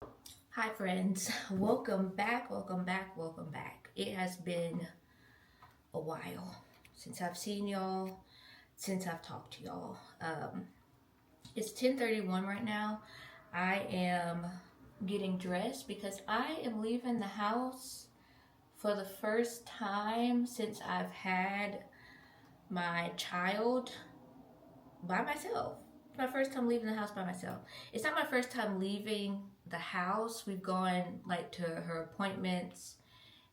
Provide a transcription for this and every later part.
Hi, friends. Welcome back, welcome back, welcome back. It has been a while since I've seen y'all, since I've talked to y'all. It's 10:31 right now. I am getting dressed because I am leaving the house for the first time since I've had my child by myself. It's my first time leaving the house by myself. It's not my first time leaving the house. We've gone like to her appointments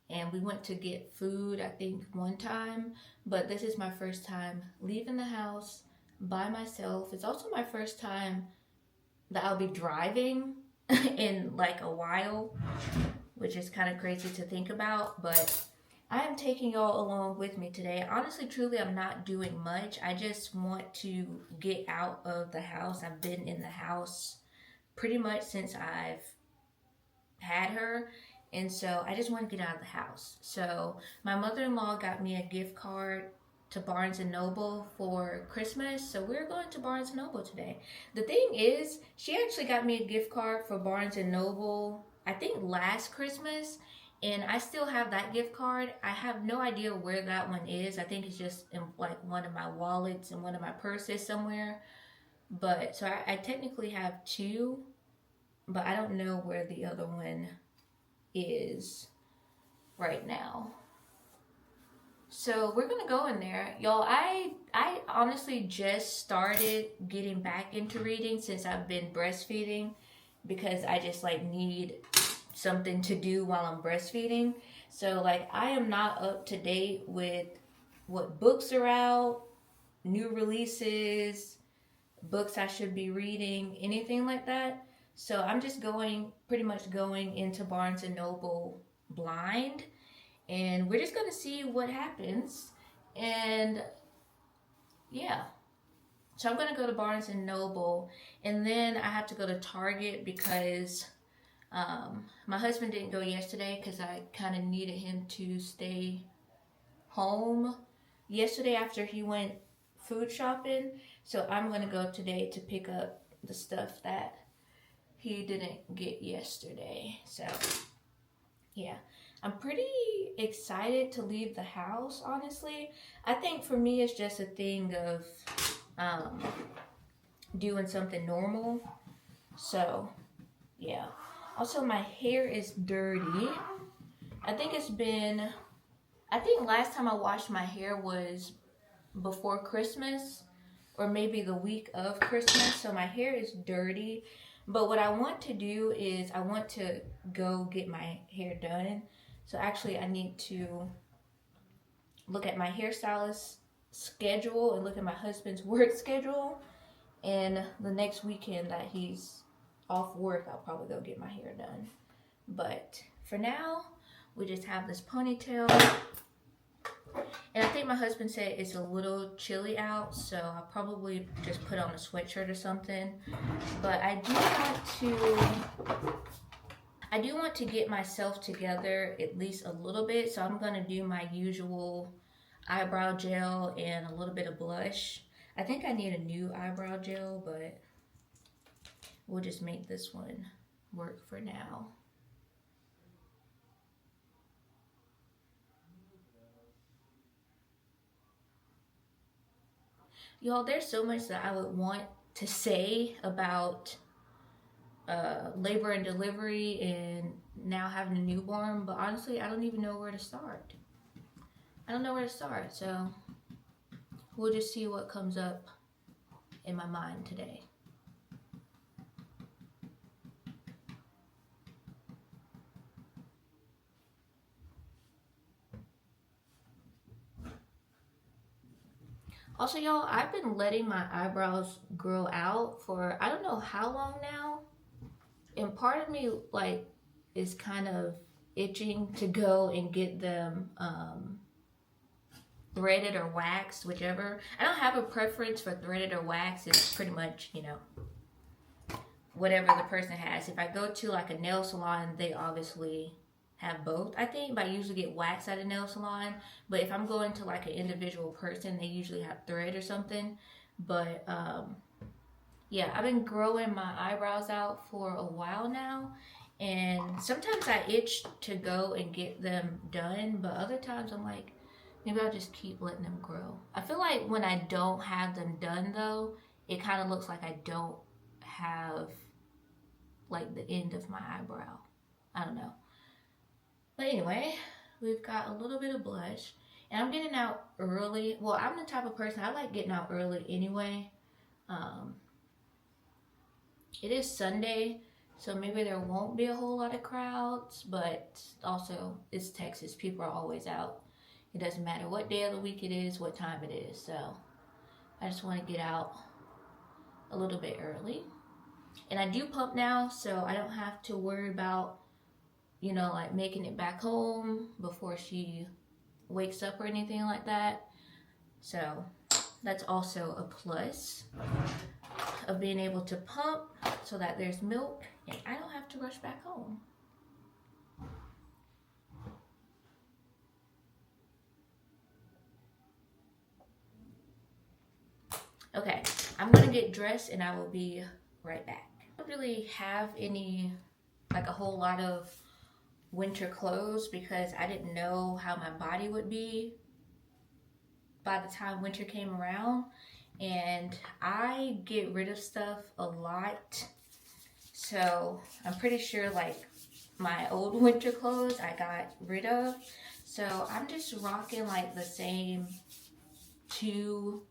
and we went to get food, I think, one time, but this is my first time leaving the house by myself. It's also my first time that I'll be driving in like a while, which is kind of crazy to think about, but I am taking y'all along with me today. Honestly, truly, I'm not doing much. I just want to get out of the house. I've been in the house pretty much since I've had her. And so I just want to get out of the house. So my mother-in-law got me a gift card to Barnes and Noble for Christmas. So we're going to Barnes and Noble today. The thing is, she actually got me a gift card for Barnes and Noble, I think last Christmas, and I still have that gift card. I have no idea where that one is. I think it's just in like one of my wallets and one of my purses somewhere. But so I technically have two, but I don't know where the other one is right now. So we're gonna go in there, y'all. I honestly just started getting back into reading since I've been breastfeeding because I just like need something to do while I'm breastfeeding. So like I am not up to date with what books are out, new releases, books I should be reading, anything like that. So I'm just going pretty much going into Barnes and Noble blind and we're just gonna see what happens. And yeah, so I'm gonna go to Barnes and Noble, and then I have to go to Target because my husband didn't go yesterday because I kind of needed him to stay home yesterday after he went food shopping. So I'm gonna go today to pick up the stuff that he didn't get yesterday. So yeah, I'm pretty excited to leave the house, honestly. I think for me, it's just a thing of um, doing something normal. So, yeah. Also, my hair is dirty. I think it's been, I think last time I washed my hair was before Christmas or maybe the week of Christmas. So, my hair is dirty. But what I want to do is I want to go get my hair done. So actually I need to look at my hairstylist schedule and look at my husband's work schedule. And the next weekend that he's off work, I'll probably go get my hair done. But for now, we just have this ponytail. And I think my husband said it's a little chilly out, so I'll probably just put on a sweatshirt or something. But I do want to get myself together at least a little bit, so I'm gonna do my usual eyebrow gel and a little bit of blush. I think I need a new eyebrow gel, but we'll just make this one work for now. Y'all, there's so much that I would want to say about labor and delivery and now having a newborn, but honestly, I don't even know where to start. I don't know where to start, so we'll just see what comes up in my mind today. Also, y'all, I've been letting my eyebrows grow out for I don't know how long now. And part of me, like, is kind of itching to go and get them threaded or waxed, whichever. I don't have a preference for threaded or waxed. It's pretty much, whatever the person has. If I go to like a nail salon, they obviously have both, I think, but I usually get wax at a nail salon. But if I'm going to like an individual person, they usually have thread or something. But Yeah, I've been growing my eyebrows out for a while now, and sometimes I itch to go and get them done, but other times I'm like, maybe I'll just keep letting them grow. I feel like when I don't have them done though, it kind of looks like I don't have like the end of my eyebrow. I don't know. But anyway, we've got a little bit of blush, and I'm getting out early. Well, I'm the type of person I like getting out early anyway. Um, it is Sunday, so maybe there won't be a whole lot of crowds, but also it's Texas. People are always out. It doesn't matter what day of the week it is, what time it is. So I just want to get out a little bit early. And I do pump now, so I don't have to worry about, you know, like making it back home before she wakes up or anything like that. So that's also a plus of being able to pump so that there's milk and I don't have to rush back home. Okay, I'm gonna get dressed and I will be right back. I don't really have any, like a whole lot of winter clothes because I didn't know how my body would be by the time winter came around, and I get rid of stuff a lot, so I'm pretty sure like my old winter clothes I got rid of, so I'm just rocking like the same 2-3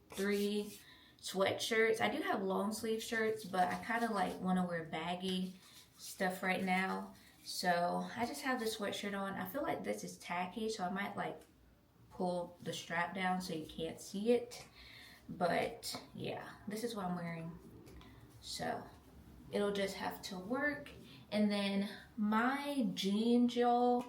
sweatshirts. I do have long sleeve shirts, but I kind of like want to wear baggy stuff right now, so I just have the sweatshirt on. I feel like this is tacky, so I might like pull the strap down so you can't see it, but yeah, this is what I'm wearing, so it'll just have to work. And then my jeans, y'all,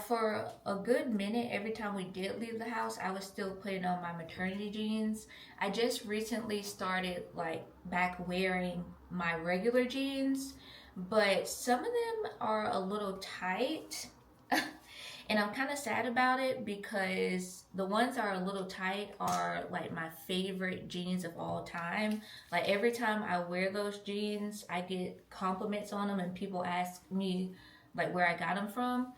for a good minute, every time we did leave the house, I was still putting on my maternity jeans. I just recently started like back wearing my regular jeans, but some of them are a little tight. And I'm kind of sad about it because the ones that are a little tight are like my favorite jeans of all time. Like every time I wear those jeans, I get compliments on them and people ask me like where I got them from.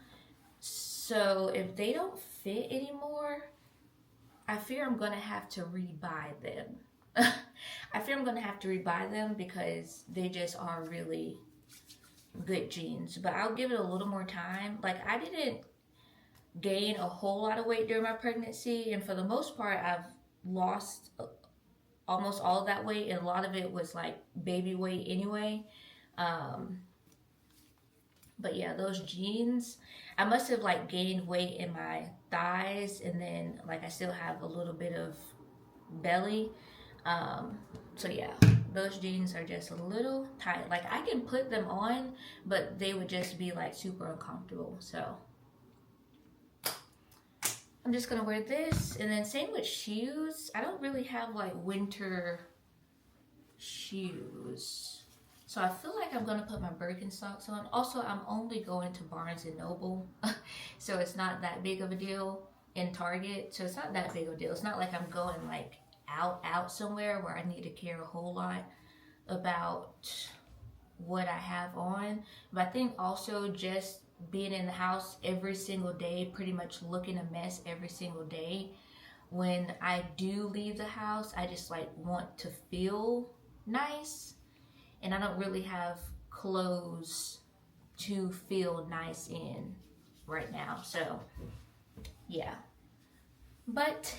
So if they don't fit anymore, I fear I'm gonna have to rebuy them. I fear I'm gonna have to rebuy them because they just are really good jeans. But I'll give it a little more time. Like I didn't gain a whole lot of weight during my pregnancy, and for the most part I've lost almost all of that weight, and a lot of it was like baby weight anyway. But yeah, those jeans, I must have like gained weight in my thighs, and then like I still have a little bit of belly. So yeah, those jeans are just a little tight. Like I can put them on, but they would just be like super uncomfortable. So I'm just gonna wear this, and then same with shoes. I don't really have like winter shoes, so I feel like I'm gonna put my Birkenstocks on. Also, I'm only going to Barnes and Noble, so it's not that big of a deal. In Target, so it's not that big of a deal. It's not like I'm going like out somewhere where I need to care a whole lot about what I have on. But I think also just being in the house every single day, pretty much looking a mess every single day, when I do leave the house, I just like want to feel nice, and I don't really have clothes to feel nice in right now. So yeah, but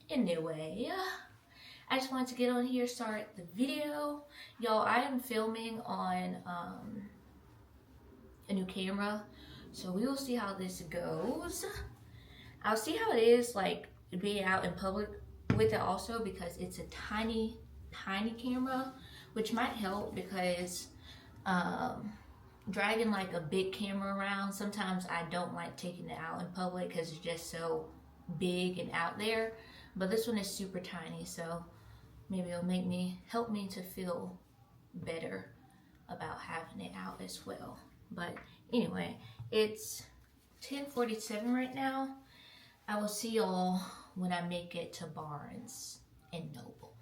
anyway, I just wanted to get on here, start the video. Y'all, I am filming on a new camera, so we will see how this goes. I'll see how it is like being out in public with it also, because it's a tiny camera, which might help because dragging like a big camera around, sometimes I don't like taking it out in public because it's just so big and out there. But this one is super tiny, so maybe it'll help me to feel better about having it out as well. But anyway, it's 10:47 right now. I will see y'all when I make it to Barnes and Noble.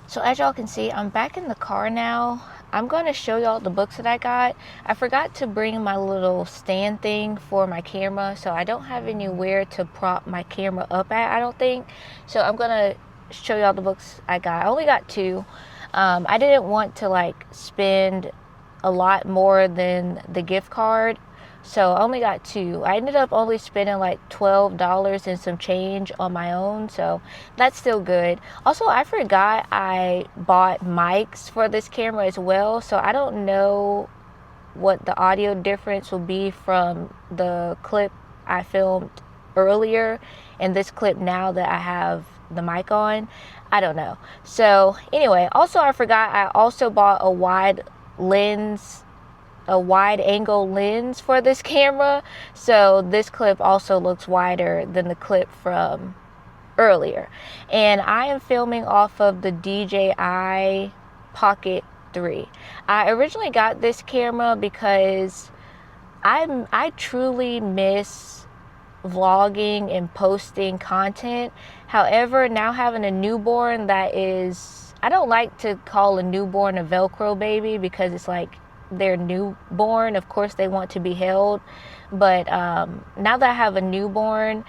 So as y'all can see, I'm back in the car now. I'm going to show y'all the books that I got. I forgot to bring my little stand thing for my camera, so I don't have anywhere to prop my camera up at, I don't think. So I'm going to show y'all the books I got. I only got 2. I didn't want to like spend a lot more than the gift card, so I only got 2. I ended up only spending like $12 and some change on my own, so that's still good. Also, I forgot I bought mics for this camera as well, so I don't know what the audio difference will be from the clip I filmed earlier and this clip now that I have the mic on. I don't know. So anyway, also I forgot I also bought a wide angle lens for this camera, so this clip also looks wider than the clip from earlier. And I am filming off of the DJI Pocket 3. I originally got this camera because I truly miss vlogging and posting content. However, now having a newborn that is, I don't like to call a newborn a Velcro baby because it's like they're newborn. Of course they want to be held, but now that I have a newborn,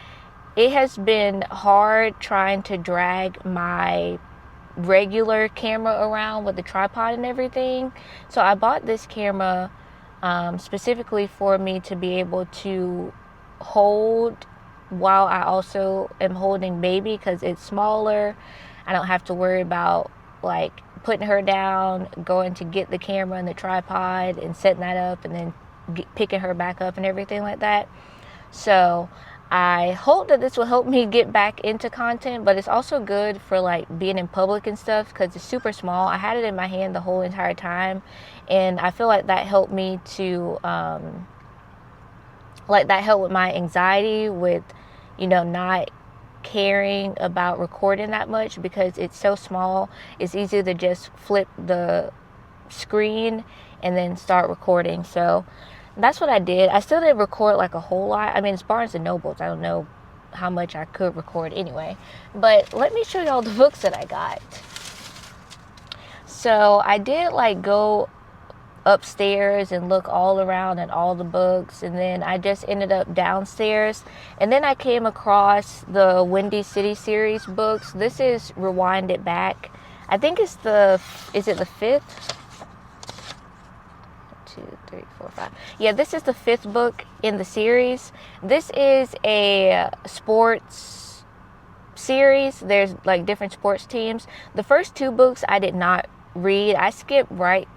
it has been hard trying to drag my regular camera around with the tripod and everything. So I bought this camera specifically for me to be able to hold while I also am holding baby, because it's smaller. I don't have to worry about like putting her down, going to get the camera and the tripod and setting that up and then picking her back up and everything like that. So I hope that this will help me get back into content, but it's also good for like being in public and stuff because it's super small. I had it in my hand the whole entire time, and I feel like that helped me to that helped with my anxiety with, not caring about recording that much because it's so small. It's easy to just flip the screen and then start recording. So that's what I did. I still didn't record like a whole lot. I mean, it's Barnes and Nobles. I don't know how much I could record anyway. But let me show y'all the books that I got. So I did like go upstairs and look all around at all the books, and then I just ended up downstairs, and then I came across the Windy City series books. This is Rewind It Back. I think it's is it the 5th? 2, 3, 4, 5. Yeah, this is the 5th book in the series. This is a sports series. There's like different sports teams. The first 2 books I did not read. I skipped right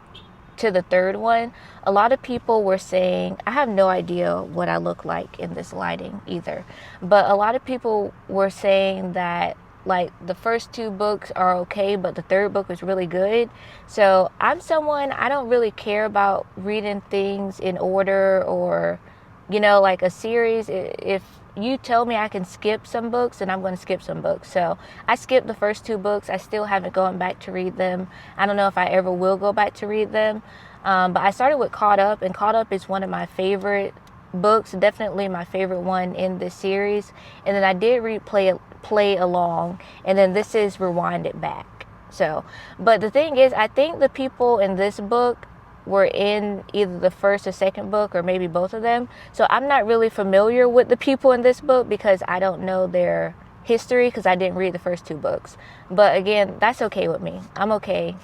to the 3rd one. A lot of people were saying, I have no idea what I look like in this lighting either, but a lot of people were saying that like the first 2 books are okay, but the 3rd book is really good. So I'm someone, I don't really care about reading things in order or, like a series. If you tell me I can skip some books, then I'm going to skip some books. So I skipped the first 2 books. I still haven't gone back to read them. I don't know if I ever will go back to read them. But I started with Caught Up, and Caught Up is one of my favorite books, definitely my favorite one in this series. And then I did read Play Along, and then this is Rewind It Back. So, but the thing is, I think the people in this book were in either the first or 2nd book, or maybe both of them. So I'm not really familiar with the people in this book because I don't know their history because I didn't read the first 2 books. But again, that's okay with me. I'm okay.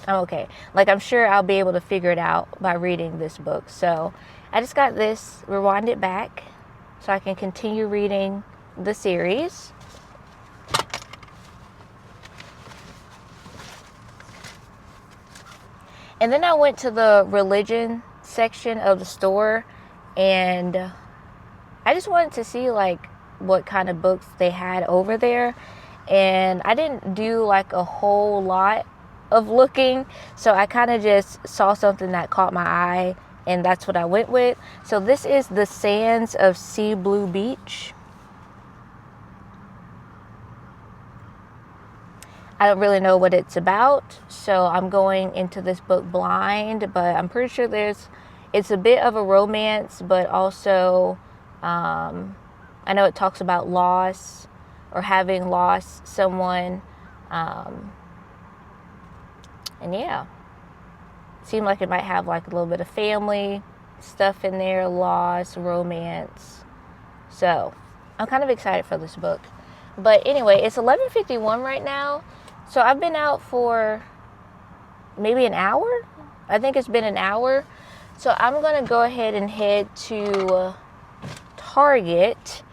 Like, I'm sure I'll be able to figure it out by reading this book. So I just got this, Rewind It Back, so I can continue reading the series. And then I went to the religion section of the store, and I just wanted to see like what kind of books they had over there. And I didn't do like a whole lot of looking, so I kind of just saw something that caught my eye, and that's what I went with. So this is The Sands of Sea Blue Beach. I don't really know what it's about, so I'm going into this book blind, but I'm pretty sure it's a bit of a romance, but also I know it talks about loss or having lost someone. And And yeah, seemed like it might have like a little bit of family stuff in there, loss, romance. So I'm kind of excited for this book. But anyway, it's 11:51 right now. So I've been out for maybe an hour. I think it's been an hour. So I'm going to go ahead and head to Target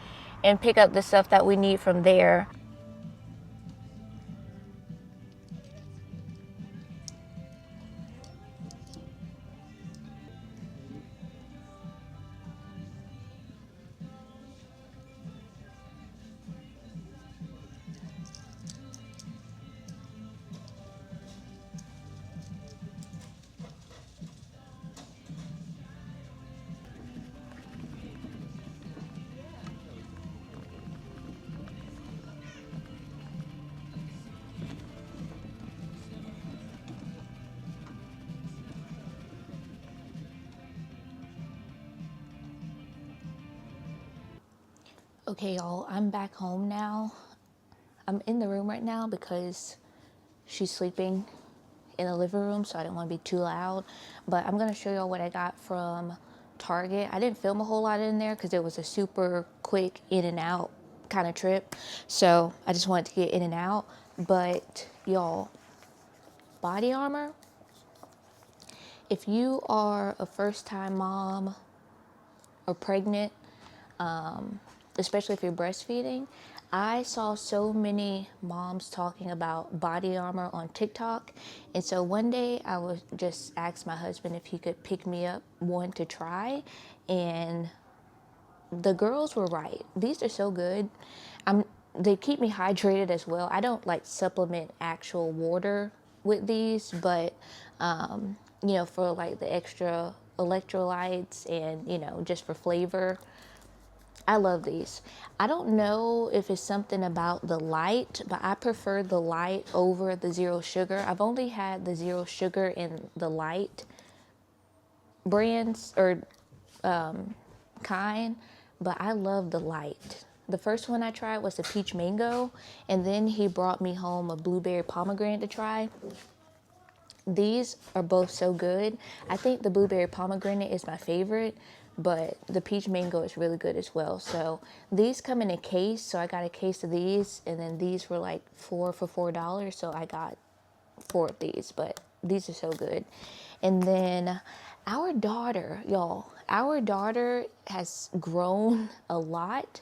and pick up the stuff that we need from there. Okay, y'all, I'm back home now. I'm in the room right now because she's sleeping in the living room, so I didn't want to be too loud. But I'm going to show y'all what I got from Target. I didn't film a whole lot in there because it was a super quick in and out kind of trip. So I just wanted to get in and out. But y'all, Body Armor, if you are a first-time mom or pregnant, especially if you're breastfeeding, I saw so many moms talking about Body Armor on TikTok. And so one day I was just asked my husband if he could pick me up one to try. And the girls were right. These are so good. They keep me hydrated as well. I don't like supplement actual water with these, but for like the extra electrolytes and just for flavor, I love these. I don't know if it's something about the light, but I prefer the light over the zero sugar. I've only had the zero sugar in the light brands or kind, but I love the light. The first one I tried was the peach mango, and then he brought me home a blueberry pomegranate to try. These are both so good. I think the blueberry pomegranate is my favorite, but the peach mango is really good as well. So these come in a case, so I got a case of these, and then these were like four for $4, so I got 4 of these, but these are so good. And then our daughter, y'all, our daughter has grown a lot.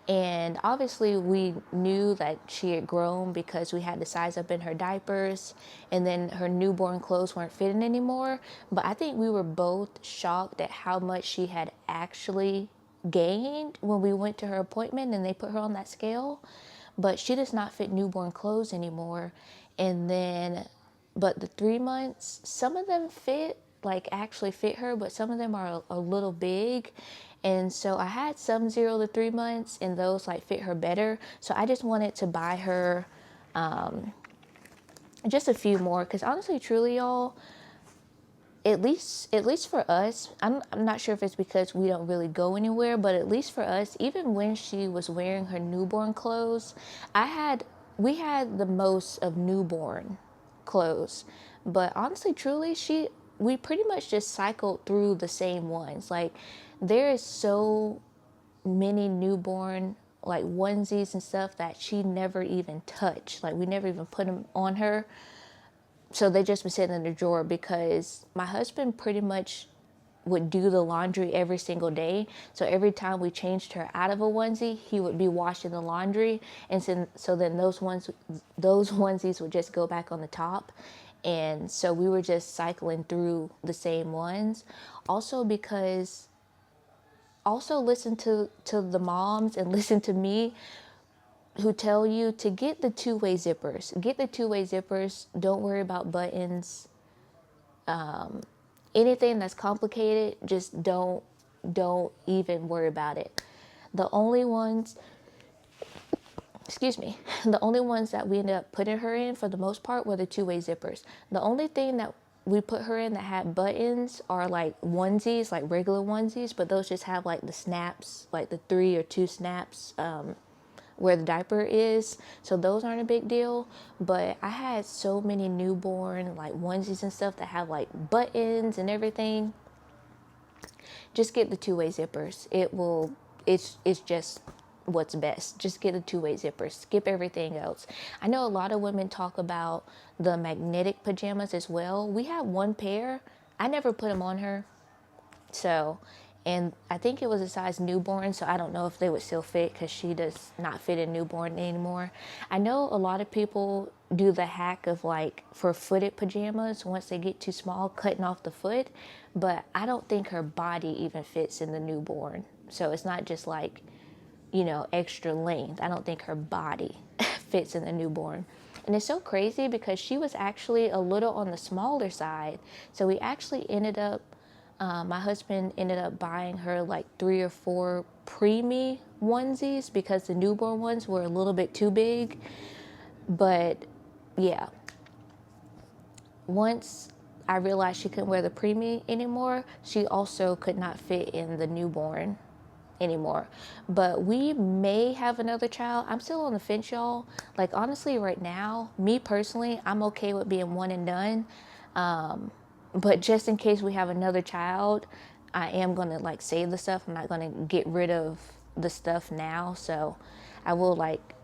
And obviously we knew that she had grown because we had to size up in her diapers, and then her newborn clothes weren't fitting anymore. But I think we were both shocked at how much she had actually gained when we went to her appointment and they put her on that scale. But she does not fit newborn clothes anymore. And then, but the 3 months, some of them fit, like actually fit her, but some of them are a little big. And so I had some 0 to 3 months, and those like fit her better. So I just wanted to buy her just a few more, because honestly, truly, y'all, at least for us, I'm not sure if it's because we don't really go anywhere, but at least for us, even when she was wearing her newborn clothes, we had the most of newborn clothes. But honestly, truly, we pretty much just cycled through the same ones. Like, there is so many newborn like onesies and stuff that she never even touched. Like, we never even put them on her. So they just been sitting in the drawer because my husband pretty much would do the laundry every single day. So every time we changed her out of a onesie, he would be washing the laundry, and so then those onesies would just go back on the top. And so we were just cycling through the same ones. Also because listen to the moms and listen to me who tell you to get the two-way zippers. Get the two-way zippers. Don't worry about buttons. Anything that's complicated, just don't even worry about it. The only ones, the only ones that we ended up putting her in for the most part were the two-way zippers. The only thing that we put her in that had buttons are like onesies, like regular onesies, but those just have like the snaps, like the 3 or 2 snaps where the diaper is. So those aren't a big deal. But I had so many newborn like onesies and stuff that have like buttons and everything. Just get the two-way zippers. It's just what's best. Just get a two-way zipper. Skip everything else. I know a lot of women talk about the magnetic pajamas as well. We have one pair. I never put them on her. So, and I think it was a size newborn, so I don't know if they would still fit because she does not fit in newborn anymore. I know a lot of people do the hack of like for footed pajamas, once they get too small, cutting off the foot, but I don't think her body even fits in the newborn. So it's not just like, extra length. I don't think her body fits in the newborn. And it's so crazy because she was actually a little on the smaller side. So we actually ended up my husband ended up buying her like 3 or 4 preemie onesies because the newborn ones were a little bit too big. But yeah, once I realized she couldn't wear the preemie anymore, she also could not fit in the newborn anymore. But we may have another child. I'm still on the fence, y'all. Like honestly, right now, me personally, I'm okay with being one and done. But just in case we have another child, I am going to like save the stuff. I'm not going to get rid of the stuff now. So I will like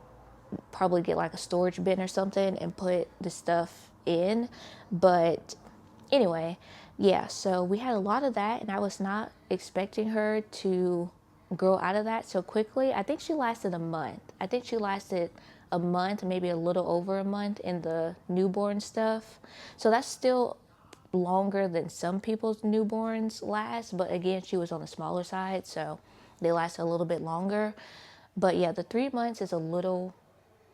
probably get like a storage bin or something and put the stuff in. But anyway, yeah, so we had a lot of that and I was not expecting her to grow out of that so quickly. I think she lasted a month. I think she lasted a month, maybe a little over a month in the newborn stuff. So that's still longer than some people's newborns last, but again, she was on the smaller side, so they last a little bit longer. But yeah, the 3 months is a little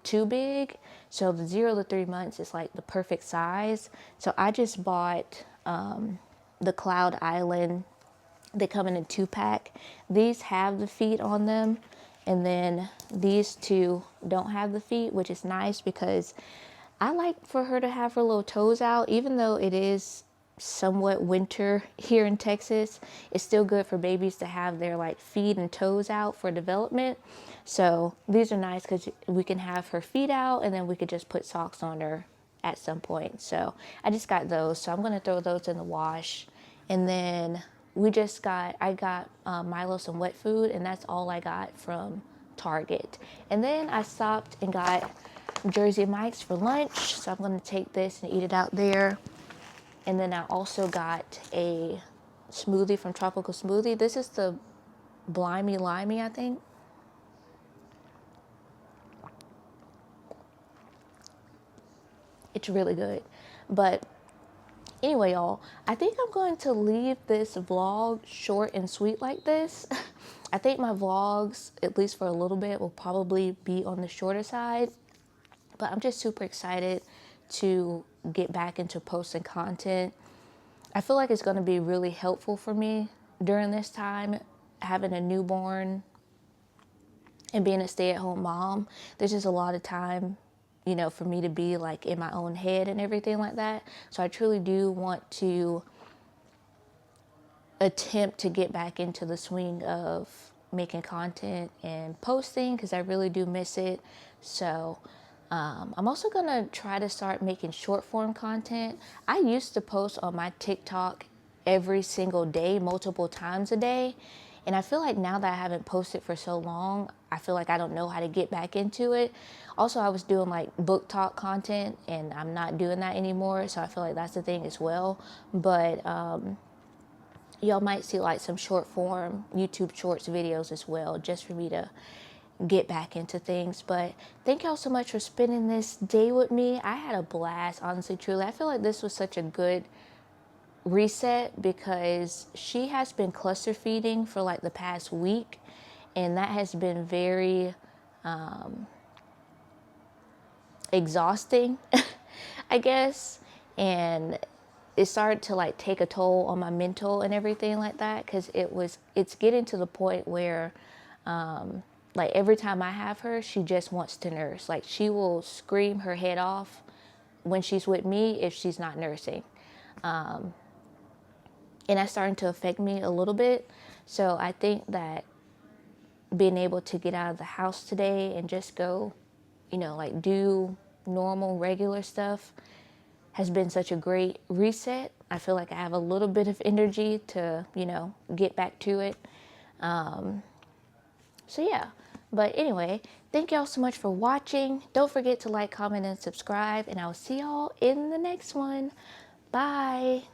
too big, so the 0 to 3 months is like the perfect size. So I just bought the Cloud Island. They come in a 2-pack. These have the feet on them, and then these two don't have the feet, which is nice because I like for her to have her little toes out. Even though it is somewhat winter here in Texas, it's still good for babies to have their like feet and toes out for development. So these are nice because we can have her feet out and then we could just put socks on her at some point. So I just got those. So I'm going to throw those in the wash. And then I got Milo some wet food, and that's all I got from Target. And then I stopped and got Jersey Mike's for lunch, so I'm going to take this and eat it out there. And then I also got a smoothie from Tropical Smoothie. This is the Blimey Limey, I think. It's really good. But anyway, y'all, I think I'm going to leave this vlog short and sweet like this. I think my vlogs, at least for a little bit, will probably be on the shorter side. But I'm just super excited to get back into posting content. I feel like it's going to be really helpful for me during this time, having a newborn and being a stay-at-home mom. There's just a lot of time, for me to be like in my own head and everything like that. So I truly do want to attempt to get back into the swing of making content and posting because I really do miss it. So I'm also going to try to start making short form content. I used to post on my TikTok every single day, multiple times a day. And I feel like now that I haven't posted for so long, I feel like I don't know how to get back into it. Also, I was doing like book talk content and I'm not doing that anymore. So I feel like that's the thing as well. But y'all might see like some short form YouTube shorts videos as well, just for me to get back into things. But thank y'all so much for spending this day with me. I had a blast, honestly, truly. I feel like this was such a good reset because she has been cluster feeding for like the past week, and that has been very exhausting, I guess. And it started to like take a toll on my mental and everything like that, because it's getting to the point where like every time I have her, she just wants to nurse. Like she will scream her head off when she's with me if she's not nursing. And that's starting to affect me a little bit. So I think that being able to get out of the house today and just go, like do normal, regular stuff has been such a great reset. I feel like I have a little bit of energy to, get back to it. So yeah, but anyway, thank y'all so much for watching. Don't forget to like, comment, and subscribe, and I'll see y'all in the next one. Bye.